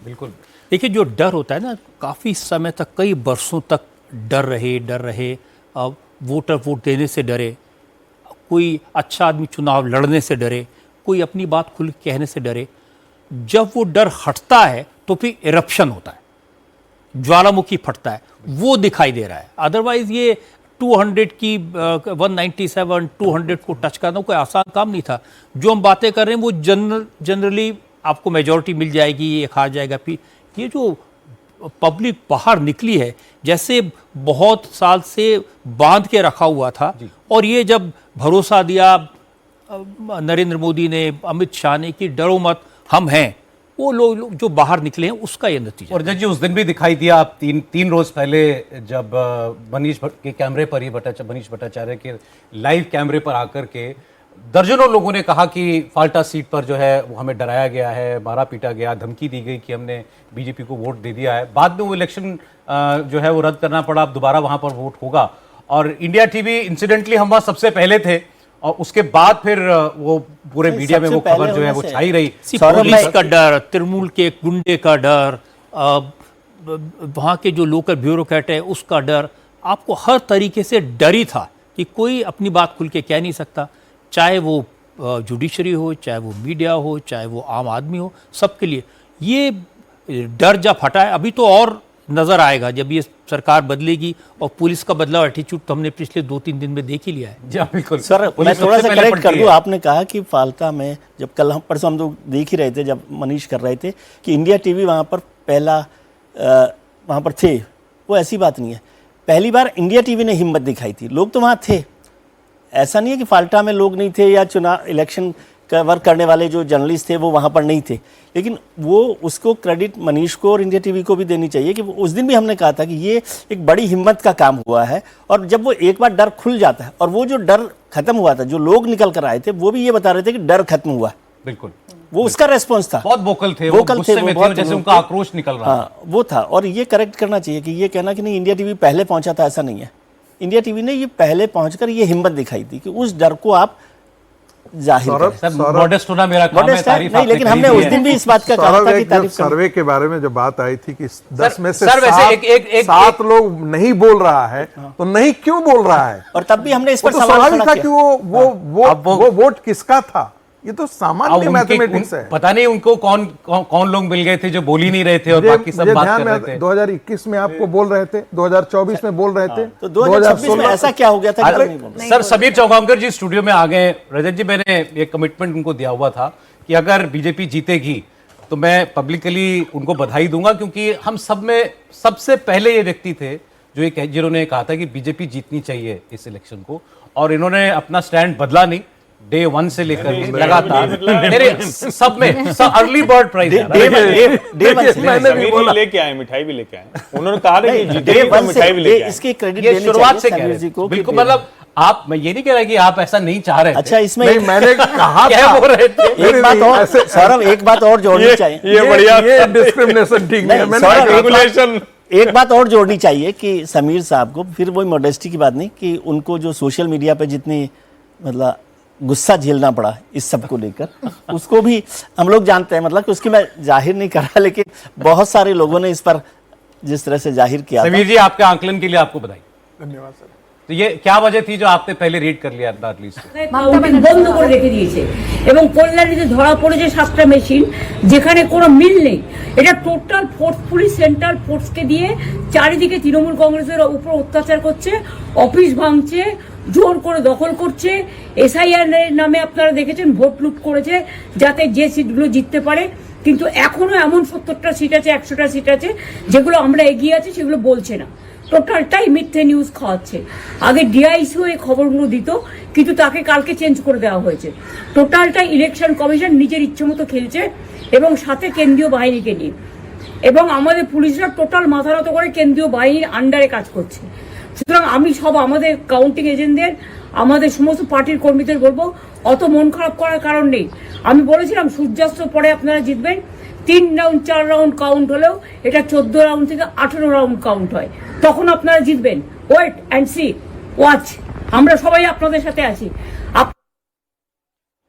बिल्कुल। देखिए, जो डर होता है ना, काफ़ी समय तक, कई बरसों तक डर रहे। अब वोटर वोट देने से डरे, कोई अच्छा आदमी चुनाव लड़ने से डरे, कोई अपनी बात खुल के कहने से डरे। जब वो डर हटता है तो फिर इरप्शन होता है, ज्वालामुखी फटता है, वो दिखाई दे रहा है। अदरवाइज ये 200 की 197 200 को टच करना कोई आसान काम नहीं था। जो हम बातें कर रहे हैं वो जनरली आपको मेजॉरिटी मिल जाएगी, ये खा जाएगा। फिर ये जो पब्लिक बाहर निकली है, जैसे बहुत साल से बांध के रखा हुआ था, और ये जब भरोसा दिया नरेंद्र मोदी ने, अमित शाह ने, कि डरो मत, हम हैं, वो लोग जो बाहर निकले हैं, उसका ये नतीजा। और जज जी, उस दिन भी दिखाई दिया आप तीन रोज पहले, जब मनीष के कैमरे पर ही मनीष भट्टाचार्य के लाइव कैमरे पर आकर के दर्जनों लोगों ने कहा कि फाल्टा सीट पर जो है वो हमें डराया गया है, मारा पीटा गया, धमकी दी गई कि हमने बीजेपी को वोट दे दिया है। बाद में वो इलेक्शन जो है वो रद्द करना पड़ा, अब दोबारा वहां पर वोट होगा। और इंडिया टीवी इंसिडेंटली हम वहां सबसे पहले थे, और उसके बाद फिर वो पूरे मीडिया में वो खबर जो है वो छाई रही। पुलिस का डर, तृणमूल के गुंडे का डर, वहाँ के जो लोकल ब्यूरोक्रेट है उसका डर, आपको हर तरीके से डर ही था कि कोई अपनी बात खुल के कह नहीं सकता, चाहे वो जुडिशरी हो, चाहे वो मीडिया हो, चाहे वो आम आदमी हो, सबके लिए ये डर जब हटा है। अभी तो और नजर आएगा जब ये सरकार बदलेगी, और पुलिस का बदलाव एटीट्यूड तो हमने पिछले 2-3 दिन में देख ही लिया है। जी बिल्कुल। सर, मैं थोड़ा सा करेक्ट कर दूं, आपने कहा कि फाल्टा में, जब कल हम परसों हम लोग देख ही रहे थे, जब मनीष कर रहे थे कि इंडिया टीवी वहाँ पर पहला वहाँ पर थे, वो ऐसी बात नहीं है। पहली बार इंडिया टीवी ने हिम्मत दिखाई थी, लोग तो वहाँ थे, ऐसा नहीं है कि फाल्टा में लोग नहीं थे, या चुनाव इलेक्शन कवर करने वाले जो जर्नलिस्ट थे वो वहाँ पर नहीं थे। लेकिन वो, उसको क्रेडिट मनीष को और इंडिया टीवी को भी देनी चाहिए कि उस दिन भी हमने कहा था कि ये एक बड़ी हिम्मत का काम हुआ है। और जब वो एक बार डर खुल जाता है, और वो जो डर खत्म हुआ था, जो लोग निकल कर आए थे वो भी ये बता रहे थे कि डर खत्म हुआ। बिल्कुल, वो उसका रेस्पॉन्स था। बहुत वोकल थे, जैसे उनका आक्रोश निकल रहा। हाँ, वो था। और ये करेक्ट करना चाहिए कि ये कहना कि नहीं इंडिया टीवी पहले पहुंचा था, ऐसा नहीं है। इंडिया टीवी ने ये पहले पहुंचकर ये हिम्मत दिखाई थी कि उस डर को आप जाहिर करें। मॉडेस्ट होना मेरा काम है, तारीफ नहीं, लेकिन हमने उस दिन भी इस बात का कहा था कि तारीफ सर्वे के बारे में जब बात आई थी कि 10 में से 7 लोग नहीं बोल रहा है, तो नहीं क्यों बोल रहा है? और तब भी हमने इस पर सवाल था कि वो वोट किसका था। ये तो सामान्य मैथमेटिक्स है। पता नहीं उनको कौन लोग मिल गए थे जो बोल ही नहीं रहे थे, और बाकी सब बात कर रहे थे। 2021 में आपको बोल रहे थे, 2024 में बोल रहे थे, तो 2026 में ऐसा क्या हो गया था? सर, समीर चौगांवकर जी स्टूडियो में आ गए। रजत जी, मैंने एक कमिटमेंट उनको दिया हुआ था कि अगर बीजेपी जीतेगी तो मैं पब्लिकली उनको बधाई दूंगा, क्योंकि हम सब में सबसे पहले ये व्यक्ति थे जिन्होंने कहा था कि बीजेपी जीतनी चाहिए इस इलेक्शन को, और इन्होंने अपना स्टैंड बदला नहीं। डे 1 से लेकर लगातार मेरे सब में अर्ली बर्ड प्राइस मैंने भी बोला, लेके आए, मिठाई भी लेके आए। उन्होंने कहा था कि मिठाई भी लेके आए। इसके क्रेडिट ये शुरुआत से कह रहे हैं। बिल्कुल, मतलब आप, मैं ये नहीं कह रहा कि आप ऐसा नहीं चाह रहे थे। अच्छा, इसमें नहीं, मैंने कहा क्या बोल रहे थे? एक बात और सौरभ, एक बात और जोड़नी चाहिए। ये बढ़िया, ये डिस्क्रिमिनेशन ठीक नहीं है। एक बात और जोड़नी चाहिए कि समीर साहब को, फिर वही मॉडेस्टी की बात नहीं, कि उनको जो सोशल मीडिया पे जितनी मतलब गुस्सा झेलना पड़ा इस सब को लेकर, उसको भी हम लोग जानते हैं। मतलब कि उसकी मैं जाहिर नहीं कर रहा, लेकिन बहुत सारे लोगों ने इस पर जिस तरह से जाहिर किया। समीर जी, आपके आंकलन के लिए आपको बधाई। धन्यवाद सर। तो ये क्या वजह थी जो आपने पहले रीड कर लिया एटलीस्ट? বন্ধ করে রেখে দিয়েছে, এবং কল্যাণীতে ধরা পড়েছে 7টা মেশিন, যেখানে কোনো মিল নেই। এটা টোটাল ফোর্স, পুলিশ সেন্ট্রাল ফোর্সকে দিয়ে চারিদিকে তৃণমূল কংগ্রেসের উপর অত্যাচার করছে, অফিস ভাঙছে, জোর করে দখল করছে। এসআইআর নামে আপনারা দেখেছেন ভোট লুট করেছে যাতে যে সিটগুলো জিততে পারে। কিন্তু এখনো এমন 70টা সিট আছে, 100টা সিট আছে যেগুলো আমরা এগিয়ে আছি, সেগুলো বলছে না। টোটালটাই মিথ্যে নিউজ খাওয়াচ্ছে। আগে ডিআইসিও এই খবরগুলো দিত, কিন্তু তাকে কালকে চেঞ্জ করে দেওয়া হয়েছে। টোটালটাই ইলেকশন কমিশন নিজের ইচ্ছে মতো খেলছে, এবং সাথে কেন্দ্রীয় বাহিনীকে নিয়ে, এবং আমাদের পুলিশরা টোটাল মাথা নত করে কেন্দ্রীয় বাহিনীর আন্ডারে কাজ করছে। সুতরাং আমি সব আমাদের কাউন্টিং এজেন্টদের, আমাদের সমস্ত পার্টির কর্মীদের বলবো, অত মন খারাপ করার কারণ নেই। আমি বলেছিলাম সূর্যাস্তের পরে আপনারা জিতবেন। 3 রাউন্ড 4 রাউন্ড কাউন্ট হলেও এটা 14 রাউন্ড থেকে 18 রাউন্ড কাউন্ট হয়, তখন আপনারা জিতবেন। ওয়েট অ্যান্ড সি, ওয়াচ, আমরা সবাই আপনাদের সাথে আছি।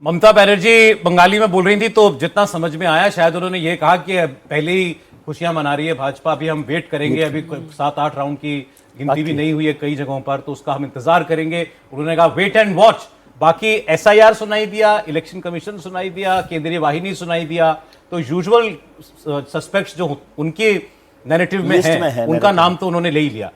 ममता बनर्जी बंगाली में बोल रही थी, तो जितना समझ में आया शायद उन्होंने ये कहा कि पहले ही खुशियां मना रही है भाजपा, अभी हम वेट करेंगे, अभी 7-8 राउंड की गिनती भी नहीं हुई है कई जगहों पर, तो उसका हम इंतजार करेंगे। उन्होंने कहा वेट एंड वॉच। बाकी एसआईआर सुनाई दिया, इलेक्शन कमीशन सुनाई दिया, केंद्रीय वाहिनी सुनाई दिया, तो यूजुअल सस्पेक्ट्स जो उनके नैरेटिव में है उनका नाम तो उन्होंने ले ही लिया।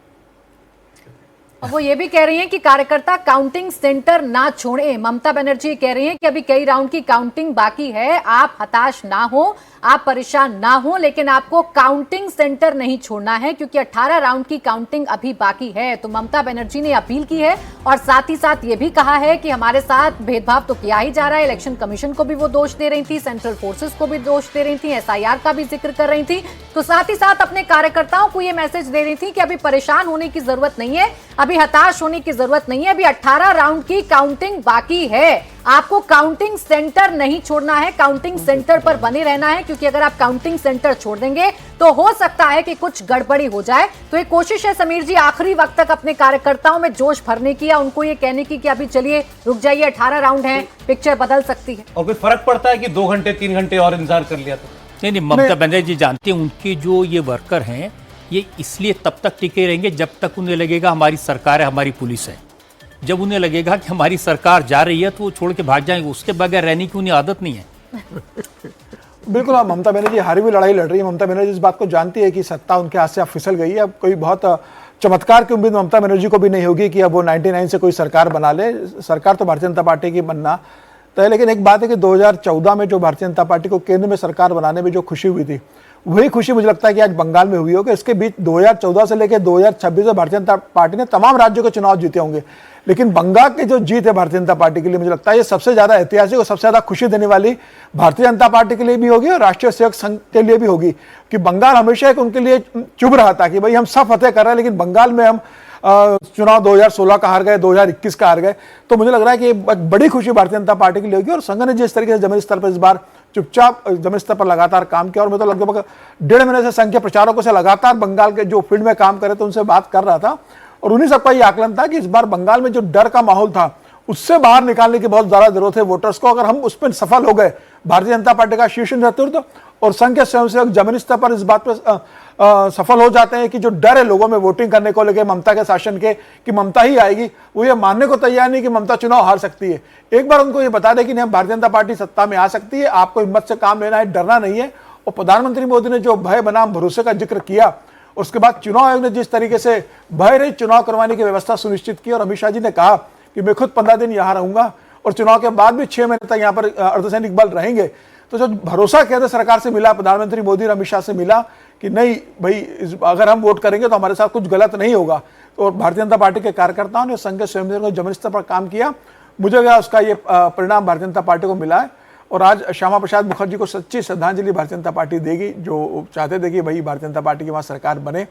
वो ये भी कह रही हैं कि कार्यकर्ता काउंटिंग सेंटर ना छोड़े। ममता बनर्जी कह रही हैं कि अभी कई राउंड की काउंटिंग बाकी है, आप हताश ना हो, आप परेशान ना हो, लेकिन आपको काउंटिंग सेंटर नहीं छोड़ना है क्योंकि 18 राउंड की काउंटिंग अभी बाकी है। तो ममता बनर्जी ने अपील की है और साथ ही साथ ये भी कहा है कि हमारे साथ भेदभाव तो किया ही जा रहा है। इलेक्शन कमीशन को भी वो दोष दे रही थी, सेंट्रल फोर्सेस को भी दोष दे रही थी, एसआईआर का भी जिक्र कर रही थी। तो साथ ही साथ अपने कार्यकर्ताओं को ये मैसेज दे रही थी कि अभी परेशान होने की जरूरत नहीं है, अभी हताश होने की जरूरत नहीं है, अभी 18 राउंड की काउंटिंग बाकी है। आपको काउंटिंग सेंटर नहीं छोड़ना है, काउंटिंग सेंटर पर बने रहना है, क्योंकि अगर आप काउंटिंग सेंटर छोड़ देंगे तो हो सकता है कि कुछ गड़बड़ी हो जाए। तो एक कोशिश है समीर जी आखिरी वक्त तक अपने कार्यकर्ताओं में जोश भरने की या उनको ये कहने की कि अभी चलिए रुक जाइए, 18 राउंड है, पिक्चर बदल सकती है। और कोई फर्क पड़ता है कि 2 घंटे 3 घंटे और इंतजार कर लिया तो? नहीं, ममता बनर्जी जानते हैं उनके जो ये वर्कर हैं ये इसलिए तब तक टिके रहेंगे जब तक उन्हें लगेगा हमारी सरकार है, हमारी पुलिस है। जब उन्हें लगेगा कि हमारी सरकार जा रही है तो वो छोड़ के भाग जाएंगे, उसके बगैर रहने की उन्हें आदत नहीं है। बिल्कुल, अब ममता बनर्जी हारी हुई लड़ाई लड़ रही है। ममता बनर्जी इस बात को जानती है कि सत्ता उनके हाथ से अब फिसल गई है। अब कोई बहुत चमत्कार की उम्मीद ममता बनर्जी को भी नहीं होगी कि अब वो 99 से कोई सरकार बना ले। सरकार तो भारतीय जनता पार्टी की बनना तय, लेकिन एक बात है कि 2014 में जो भारतीय जनता पार्टी को केंद्र में सरकार बनाने में जो खुशी हुई थी, वही खुशी मुझे लगता है कि आज बंगाल में हुई होगी। इसके बीच 2014 से लेकर 2026 में भारतीय जनता पार्टी ने तमाम राज्यों के चुनाव जीते होंगे, लेकिन बंगाल की जो जीत है भारतीय जनता पार्टी के लिए, मुझे लगता है ये सबसे ज्यादा ऐतिहासिक और सबसे ज्यादा खुशी देने वाली भारतीय जनता पार्टी के लिए भी होगी और राष्ट्रीय सेवक संघ के लिए भी होगी। कि बंगाल हमेशा एक उनके लिए चुभ रहा था कि भाई हम सब फतेह कर रहे हैं, लेकिन बंगाल में हम चुनाव 2016 का हार गए, 2021 का हार गए। तो मुझे लग रहा है कि एक बड़ी खुशी भारतीय जनता पार्टी के लिए होगी। और संघ ने जिस तरीके से जमीनी स्तर पर इस बार चुपचाप जमीनी स्तर पर लगातार काम किया, और मैं तो लगभग 1.5 महीने से संघ के प्रचारकों से लगातार बंगाल के जो फील्ड में काम करे थे उनसे बात कर रहा था, और उन्हीं सबका ये आकलन था कि इस बार बंगाल में जो डर का माहौल था उससे बाहर निकालने की बहुत ज्यादा जरूरत है वोटर्स को। अगर हम उस पर सफल हो गए, भारतीय जनता पार्टी का शीर्ष नेतृत्व और संघ के स्वयंसेवक जमीनी स्तर पर इस बात पर सफल हो जाते हैं कि जो डर है लोगों में वोटिंग करने को लेकर ममता के शासन के कि ममता ही आएगी, वो ये मानने को तैयार नहीं कि ममता चुनाव हार सकती है। एक बार उनको ये बता दें कि नहीं, भारतीय जनता पार्टी सत्ता में आ सकती है, आपको हिम्मत से काम लेना है, डरना नहीं है। और प्रधानमंत्री मोदी ने जो भय बनाम भरोसे का जिक्र किया, उसके बाद चुनाव आयोग ने जिस तरीके से भय रहित चुनाव करवाने की व्यवस्था सुनिश्चित की, और अमित शाह जी ने कहा कि मैं खुद 15 दिन यहाँ रहूंगा और चुनाव के बाद भी 6 महीने तक यहाँ पर अर्धसैनिक बल रहेंगे। तो जो भरोसा केंद्र सरकार से मिला, प्रधानमंत्री मोदी और अमित शाह से मिला कि नहीं भाई अगर हम वोट करेंगे तो हमारे साथ कुछ गलत नहीं होगा, तो भारतीय जनता पार्टी के कार्यकर्ताओं ने संघ के स्वयंसेवकों जमीनी स्तर पर काम किया। मुझे लगा उसका ये परिणाम भारतीय जनता पार्टी को मिला है। और आज श्यामा प्रसाद मुखर्जी को सच्ची श्रद्धांजलि भारतीय जनता पार्टी देगी, जो चाहते थे कि भाई भारतीय जनता पार्टी की वहाँ सरकार बने।